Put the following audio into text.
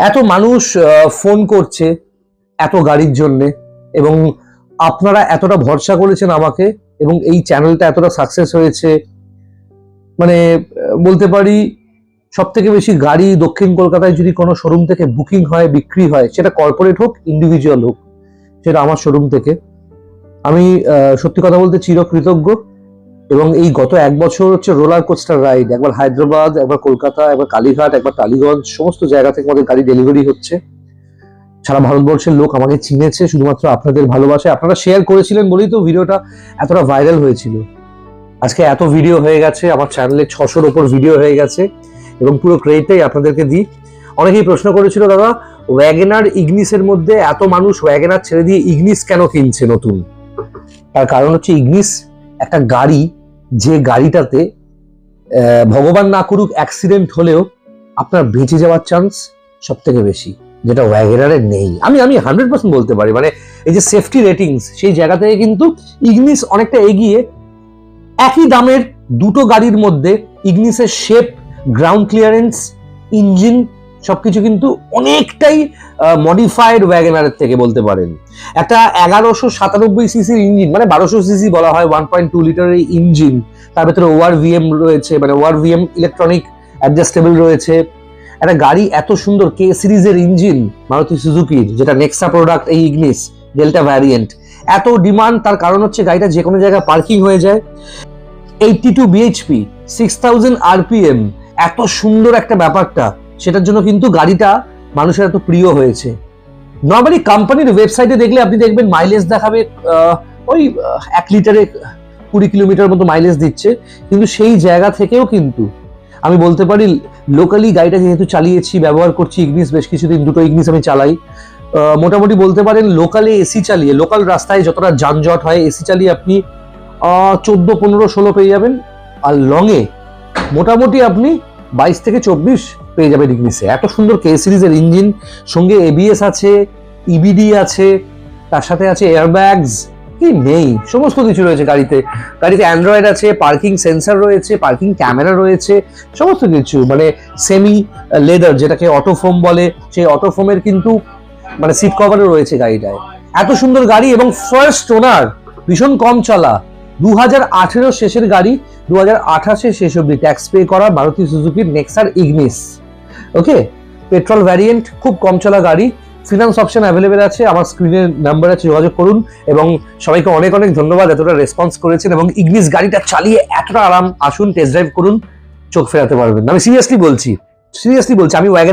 এত মানুষ ফোন করছে এত গাড়ির জন্য, এবং আপনারা এতটা ভরসা করেছেন আমাকে, এবং এই চ্যানেলটা এতটা সাকসেস হয়েছে। মানে বলতে পারি সব থেকে বেশি গাড়ি দক্ষিণ কলকাতায় যদি কোনো শোরুম থেকে বুকিং হয়, বিক্রি হয়, সেটা কর্পোরেট হোক ইন্ডিভিজুয়াল হোক, সেটা আমার শোরুম থেকে। আমি সত্যি কথা বলতে চিরকৃতজ্ঞ। এবং এই গত 1 বছর হচ্ছে রোলার কোস্টার রাইড, একবার হায়দ্রাবাদ, একবার কলকাতা, একবার কালীঘাট, একবার টালিগঞ্জ, সমস্ত জায়গা থেকে আমাদের গাড়ি ডেলিভারি হচ্ছে। সারা ভারতবর্ষের লোক আমাকে চিনেছে শুধুমাত্র আপনাদের ভালোবাসায়। আপনারা শেয়ার করেছিলেন বলেই তো ভিডিওটা এতটা ভাইরাল হয়েছিল। আজকে এত ভিডিও হয়ে গেছে, আমার চ্যানেলে 600-র ওপর ভিডিও হয়ে গেছে, এবং পুরো ক্রেডিটটাই আপনাদেরকে দিই। অনেকেই প্রশ্ন করেছিল, দাদা ওয়াগনার ইগনিসের মধ্যে এত মানুষ ওয়াগনার ছেড়ে দিয়ে ইগনিস কেন কিনছে নতুন? তার কারণ হচ্ছে ইগনিস একটা গাড়ি, যে গাড়িটাতে ভগবান না করুক অ্যাক্সিডেন্ট হলেও আপনার বেঁচে যাওয়ার চান্স সব থেকে বেশি, যেটা ওয়াগনারে নেই। আমি 100% বলতে পারি। মানে এই যে সেফটি রেটিংস, সেই জায়গা থেকে কিন্তু ইগনিস অনেকটা এগিয়ে। একই দামের দুটো গাড়ির মধ্যে ইগনিসের শেপ, গ্রাউন্ড ক্লিয়ারেন্স, ইঞ্জিন সবকিছু কিন্তু অনেকটাই মডিফাইড ওয়াগনারের থেকে বলতে পারেন। একটা 1197 সিসির ইঞ্জিন, মানে 1200 সিসি বলা হয়, 1.2 লিটারের ইঞ্জিন, তার ভেতরে ওআরভিএম রয়েছে, মানে ওআরভিএম ইলেকট্রনিক অ্যাডজাস্টেবল রয়েছে। একটা গাড়ি এত সুন্দর, কে সিরিজের ইঞ্জিন মারুতি সুজুকির, যেটা নেক্সা প্রোডাক্ট, এই ইগনিস ডেল্টা ভ্যারিয়েন্ট, এত ডিমান্ড। তার কারণ হচ্ছে গাড়িটা যে কোনো জায়গায় পার্কিং হয়ে যায়। 82 বিএইচপি, 6000 আরপিএম, এত সুন্দর একটা ব্যাপারটা, সেটার জন্য কিন্তু গাড়িটা মানুষের এত প্রিয় হয়েছে। নর্মালি কোম্পানির ওয়েবসাইটে দেখলে আপনি দেখবেন মাইলেজ দেখাবে ওই 1 লিটারে 20 কিলোমিটার মতো মাইলেজ দিচ্ছে, কিন্তু সেই জায়গা থেকেও কিন্তু আমি বলতে পারি লোকালি গাড়িটা যেহেতু চালিয়েছি, ব্যবহার করছি ইগনিস বেশ কিছুদিন, দুটো ইগনিস আমি চালাই, মোটামুটি বলতে পারেন লোকালে এসি চালিয়ে, লোকাল রাস্তায় যতটা যানজট হয়, এসি চালিয়ে আপনি 14, 15, 16 পেয়ে যাবেন। আর লংয়ে মোটামুটি আপনি 22 থেকে 24 পেয়ে যাবেন ইগনিসে। এত সুন্দর কে সিরিজের ইঞ্জিন, সঙ্গে এবিএস আছে, ইবিডি আছে, তার সাথে আছে এয়ারব্যাগস, কি নেই, সমস্ত কিছু রয়েছে গাড়িতে। গাড়িতে অ্যান্ড্রয়েড আছে, পার্কিং সেন্সর রয়েছে, পার্কিং ক্যামেরা রয়েছে, সমস্ত কিছু। মানে সেমি লেদার, যেটাকে অটোফোম বলে, সেই অটোফোমের কিন্তু মানে সিট কভারও রয়েছে গাড়িটায়। এত সুন্দর গাড়ি, এবং ফার্স্ট ওনার, ভীষণ কম চলা, 2018 শেষের গাড়ি, 2028 শেষ অব্দি ট্যাক্স পে করা মারুতি সুজুকির নেক্সার ইগনিস। ওকে, পেট্রোল ভ্যারিয়েন্ট, খুব কম চলা গাড়ি। ফিনান্স অপশন অ্যাভেলেবেল আছে, আমার স্ক্রিনের নাম্বার আছে, যোগাযোগ করুন। এবং সবাইকে অনেক অনেক ধন্যবাদ এতটা রেসপন্স করেছেন, এবং ইগনিস গাড়িটা চালিয়ে এতটা আরাম। আসুন টেস্ট ড্রাইভ করুন, চোখ ফেরাতে পারবেন। আমি সিরিয়াসলি বলছি, আমি ওয়াগনার